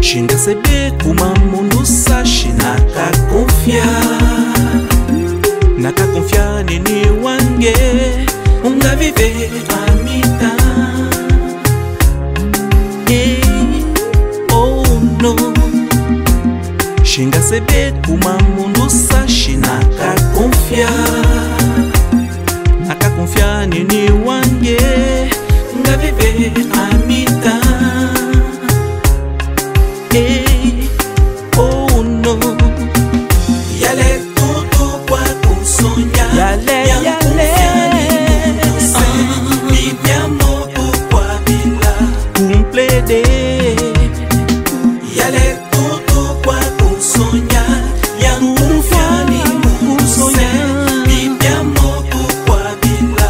Shinga sebe kuma mundu sashi naka confia nini wange unga vive amita. Oh no. Shinga sebe kuma mundu sashi naka confia nini wange unga vive amita. Hey, oh no. Yale tudo kwa kusonya. Yale Bibia moto kwa bila kumplede. Yale tudo kwa kusonya. Yang kumfiani kusonya. Bibia moto kwa bila.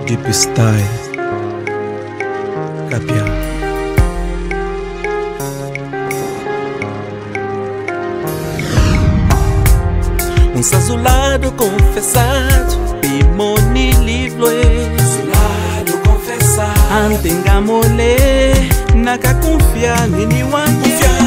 Deep style Kapia. Sazulado confessado Pimoni livro Sazulado confessado Antenga mole Naka confia nini wange.